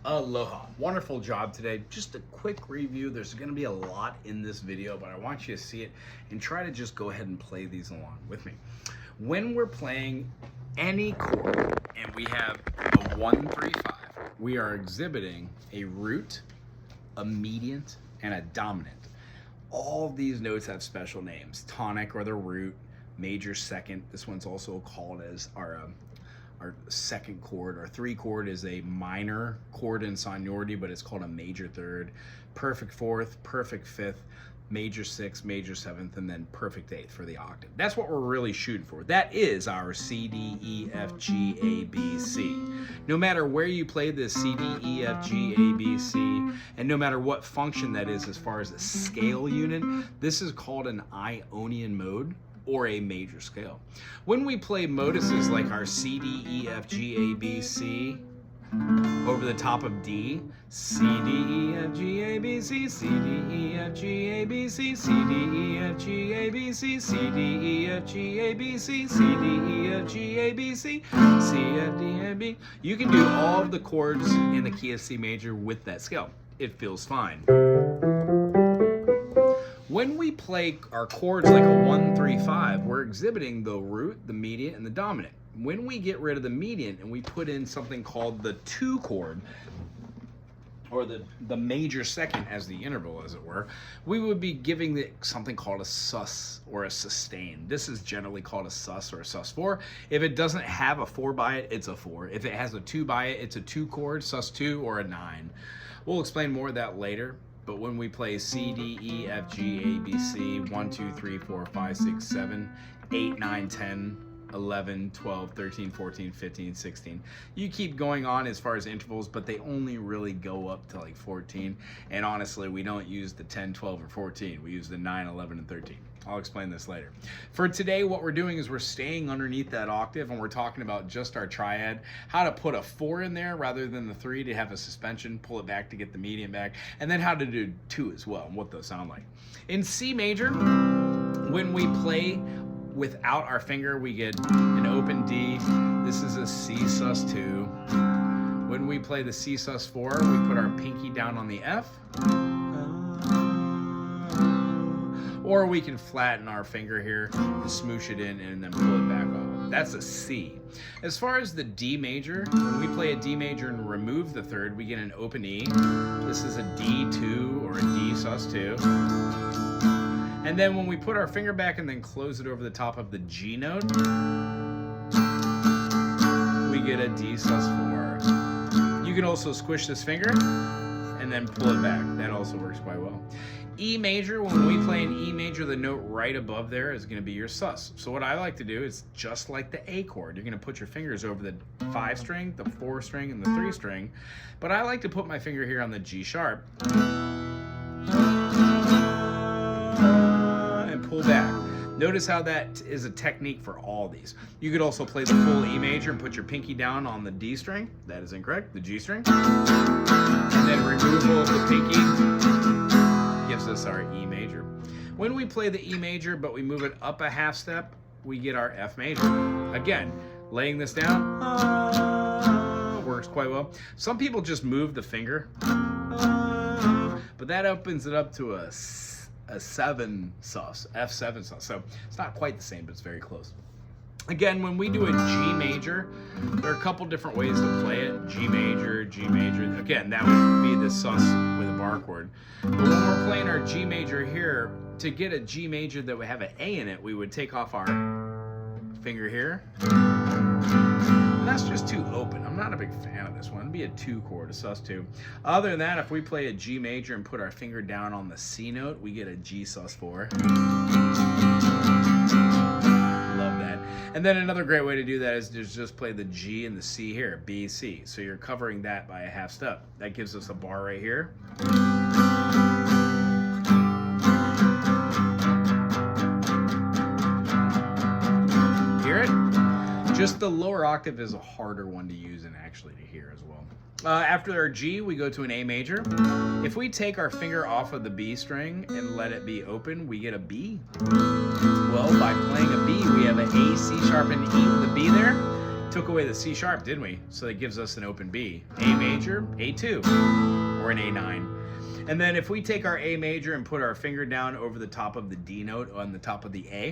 Aloha. Wonderful job today. Just a quick review. There's going to be a lot in this video, but I want you to see it and try to just go ahead and play these along with me. When we're playing any chord and we have a 1, 3, 5, we are exhibiting a root, a median, and a dominant. All these notes have special names. Tonic or the root, major second. This one's also called as our second chord. Our 3 chord is a minor chord in sonority, but it's called a major third. Perfect fourth, perfect fifth, major sixth, major seventh, and then perfect eighth for the octave. That's what we're really shooting for. That is our C, D, E, F, G, A, B, C. No matter where you play this C, D, E, F, G, A, B, C, and no matter what function that is as far as a scale unit, this is called an Ionian mode, or a major scale. When we play moduses like our C, D, E, F, G, A, B, C, over the top of D, C, D, E, F, G, A, B, C, C, D, E, F, G, A, B, C, C, D, E, F, G, A, B, C, C, D, E, F, G, A, B, C, C, D, E, F, G, A, B, C, C, F, D, A, B. You can do all of the chords in the key of C major with that scale. It feels fine. When we play our chords like a 1, 3, 5, we're exhibiting the root, the median, and the dominant. When we get rid of the median and we put in something called the 2 chord, or the major second as the interval, as it were, we would be giving something called a sus or a sustain. This is generally called a sus or a sus4. If it doesn't have a 4 by it, it's a 4. If it has a 2 by it, it's a 2 chord, sus2, or a 9. We'll explain more of that later. But when we play C, D, E, F, G, A, B, C, 1, 2, 3, 4, 5, 6, 7, 8, 9, 10, 11, 12, 13, 14, 15, 16. You keep going on as far as intervals, but they only really go up to like 14. And honestly, we don't use the 10, 12, or 14. We use the 9, 11, and 13. I'll explain this later. For today, what we're doing is we're staying underneath that octave, and we're talking about just our triad, how to put a 4 in there rather than the 3 to have a suspension, pull it back to get the median back, and then how to do 2 as well, and what those sound like. In C major, when we play without our finger, we get an open D. This is a C sus2. When we play the C sus4, we put our pinky down on the F. Or we can flatten our finger here and smoosh it in and then pull it back off. That's a C. As far as the D major, when we play a D major and remove the third, we get an open E. This is a D2 or a D sus2. And then when we put our finger back and then close it over the top of the G note, we get a D sus4. You can also squish this finger and then pull it back. That also works quite well. E major, when we play an E major, the note right above there is going to be your sus. So what I like to do is just like the A chord. You're going to put your fingers over the 5 string, the 4 string, and the 3 string. But I like to put my finger here on the G sharp and pull back. Notice how that is a technique for all these. You could also play the full E major and put your pinky down on the D string. That is incorrect, the G string. And then removal of the pinky gives us our E major. When we play the E major, but we move it up a half step, we get our F major. Again, laying this down works quite well. Some people just move the finger, but that opens it up to a 7 sus, F7 sus. So it's not quite the same, but it's very close. Again, when we do a G major, there are a couple different ways to play it. G major, G major. Again, that would be the sus with a bar chord. But when we're playing our G major here, to get a G major that would have an A in it, we would take off our finger here. And that's just too open. I'm not a big fan of this one. It'd be a 2 chord, a sus2. Other than that, if we play a G major and put our finger down on the C note, we get a G sus4. And then another great way to do that is to just play the G and the C here, B, C. So you're covering that by a half step. That gives us a bar right here. Hear it? Just the lower octave is a harder one to use and actually to hear as well. After our G, we go to an A major. If we take our finger off of the B string and let it be open, we get a B. Well, by playing a B, we have an A, C sharp, and E with a B there. took away the C sharp, didn't we? So that gives us an open B. A major, A2, or an A9. And then if we take our A major and put our finger down over the top of the D note on the top of the A, we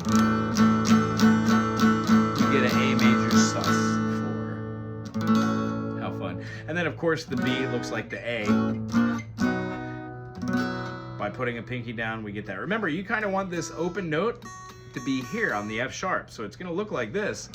get an A major sus4. How fun. And then of course the B looks like the A. By putting a pinky down, we get that. Remember, you kind of want this open note to be here on the F sharp. So it's going to look like this.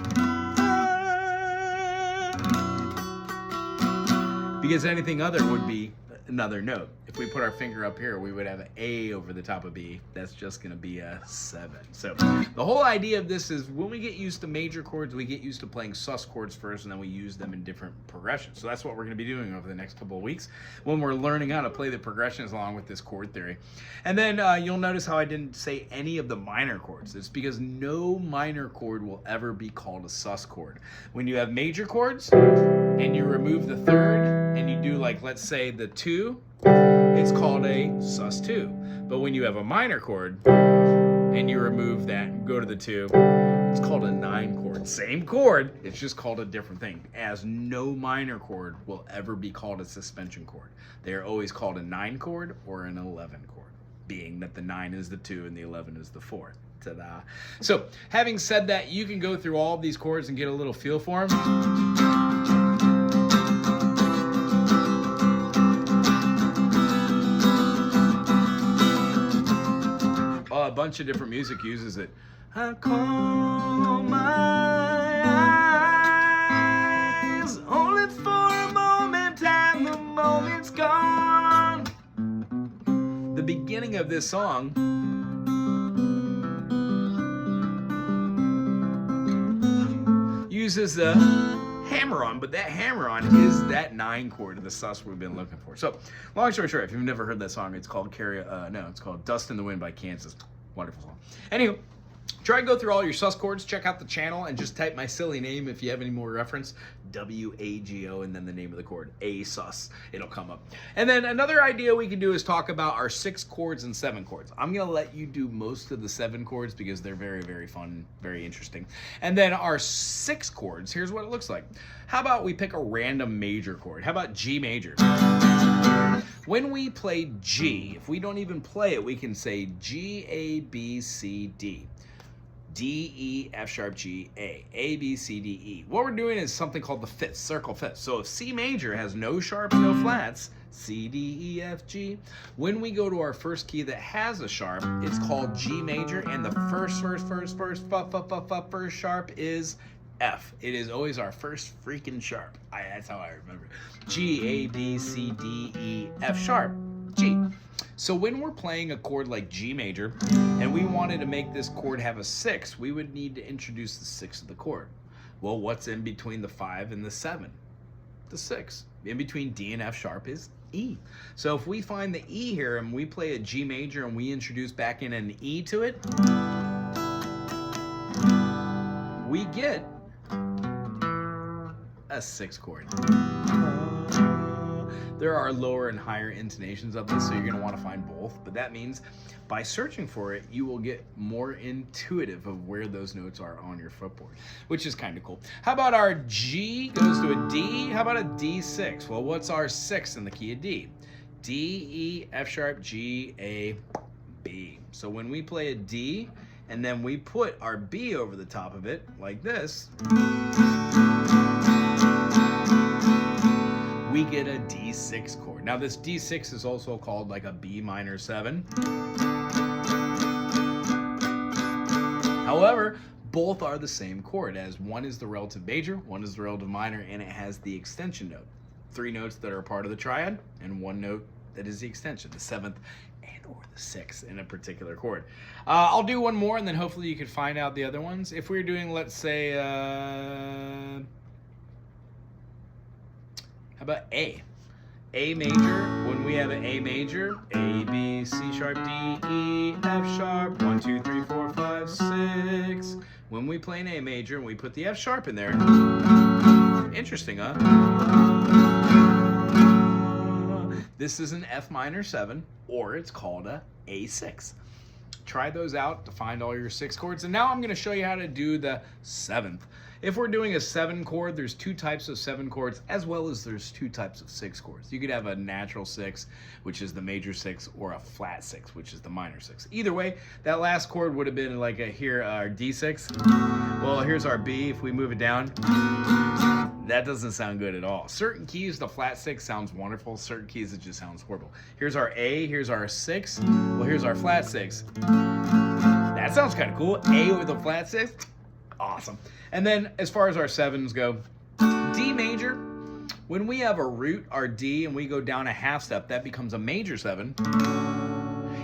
Because anything other would be another note. If we put our finger up here, we would have an A over the top of B. That's just going to be a 7. So the whole idea of this is when we get used to major chords, we get used to playing sus chords first, and then we use them in different progressions. So that's what we're going to be doing over the next couple of weeks when we're learning how to play the progressions along with this chord theory. And then you'll notice how I didn't say any of the minor chords. It's because no minor chord will ever be called a sus chord. When you have major chords and you remove the third and you do, like, let's say the 2, it's called a sus2. But when you have a minor chord and you remove that and go to the 2, it's called a 9 chord. Same chord, it's just called a different thing. As no minor chord will ever be called a suspension chord. They are always called a 9 chord or an 11 chord, being that the 9 is the 2 and the 11 is the 4. Ta-da. So having said that, you can go through all of these chords and get a little feel for them. A bunch of different music uses it. I close my eyes only for a moment and the moment's gone. The beginning of this song uses a hammer-on, but that hammer-on is that 9 chord of the sus we've been looking for. So, long story short, if you've never heard that song, it's called it's called Dust in the Wind by Kansas. Wonderful song. Anywho, try and go through all your sus chords, check out the channel, and just type my silly name if you have any more reference. W-A-G-O, and then the name of the chord, A sus. It'll come up. And then another idea we can do is talk about our 6 chords and 7 chords. I'm going to let you do most of the 7 chords because they're very, very fun, very interesting. And then our 6 chords, here's what it looks like. How about we pick a random major chord? How about G major? When we play G, if we don't even play it, we can say G, A, B, C, D. D, E, F sharp, G, A, B, C, D, E. What we're doing is something called the fifth, circle fifth. So if C major has no sharps, no flats, C, D, E, F, G. When we go to our first key that has a sharp, it's called G major, and the first sharp is F. It is always our first freaking sharp. That's how I remember it. G, A, B, C, D, E, F sharp, G. So when we're playing a chord like G major, and we wanted to make this chord have a 6, we would need to introduce the 6 of the chord. Well, what's in between the 5 and the 7? The 6. In between D and F sharp is E. So if we find the E here and we play a G major and we introduce back in an E to it, we get a 6 chord. There are lower and higher intonations of this, so you're going to want to find both. But that means by searching for it, you will get more intuitive of where those notes are on your fretboard, which is kind of cool. How about our G goes to a D? How about a D6? Well, what's our 6 in the key of D? D, E, F sharp, G, A, B. So when we play a D, and then we put our B over the top of it, like this, we get a D6 chord. Now this D6 is also called like a B minor 7. However, both are the same chord, as one is the relative major, one is the relative minor, and it has the extension note. 3 notes that are part of the triad, and 1 note that is the extension, the 7th and or the 6th in a particular chord. I'll do one more, and then hopefully you can find out the other ones. If we're doing, let's say, how about A? A major, when we have an A major, A, B, C sharp, D, E, F sharp, 1, 2, 3, 4, 5, 6. When we play an A major and we put the F sharp in there, interesting, huh? This is an F minor 7, or it's called a A6. Try those out to find all your 6 chords. And now I'm going to show you how to do the 7th. If we're doing a 7 chord, there's 2 types of 7 chords, as well as there's 2 types of 6 chords. You could have a natural 6, which is the major 6, or a flat 6, which is the minor 6. Either way, that last chord would have been like our D6. Well, here's our B. If we move it down, that doesn't sound good at all. Certain keys, the flat 6 sounds wonderful. Certain keys, it just sounds horrible. Here's our A, here's our 6. Well, here's our flat 6. That sounds kind of cool. A with a flat 6. Awesome. And then as far as our 7s go, D major, when we have a root, our D, and we go down a half step, that becomes a major 7.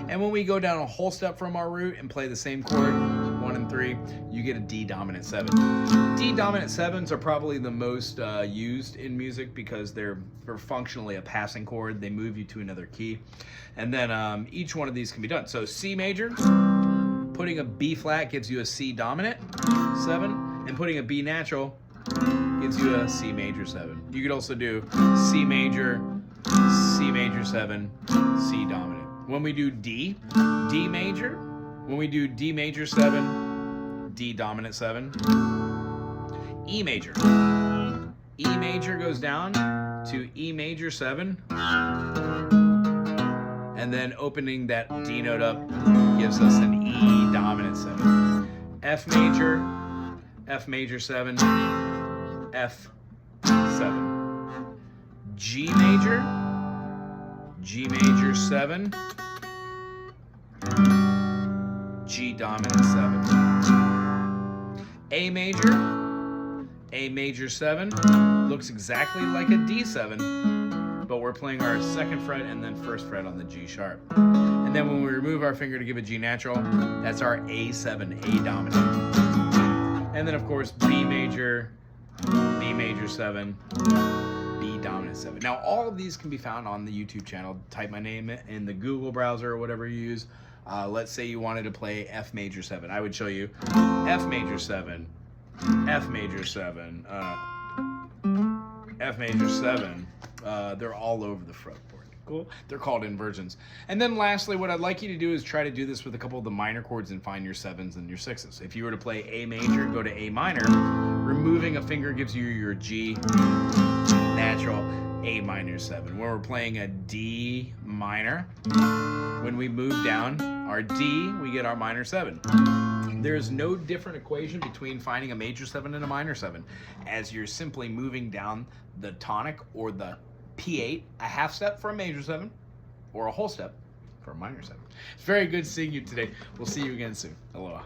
And when we go down a whole step from our root and play the same chord, 1 and 3, you get a D dominant 7. D dominant 7s are probably the most used in music because they're functionally a passing chord. They move you to another key. And then each one of these can be done. So C major, putting a B flat gives you a C dominant 7, and putting a B natural gives you a C major 7. You could also do C major 7, C dominant. When we do D major, when we do D major 7, D dominant 7, E major. E major goes down to E major 7, and then opening that D note up gives us an E dominant 7. F major 7, F 7. G major 7, G dominant 7. A major 7 looks exactly like a D7, but we're playing our 2nd fret and then 1st fret on the G sharp. And then when we remove our finger to give a G natural, that's our A7, A dominant. And then of course B major 7, B dominant 7. Now all of these can be found on the YouTube channel. Type my name in the Google browser or whatever you use. Let's say you wanted to play F major 7. I would show you F major 7, F major 7, F major 7. They're all over the fretboard. Cool. They're called inversions. And then lastly, what I'd like you to do is try to do this with a couple of the minor chords and find your 7s and your 6s. If you were to play A major, go to A minor. Removing a finger gives you your G natural, A minor 7. When we're playing a D minor, when we move down our D, we get our minor 7. There's no different equation between finding a major 7 and a minor 7, as you're simply moving down the tonic or the P8, a half step for a major 7, or a whole step for a minor 7. It's very good seeing you today. We'll see you again soon. Aloha.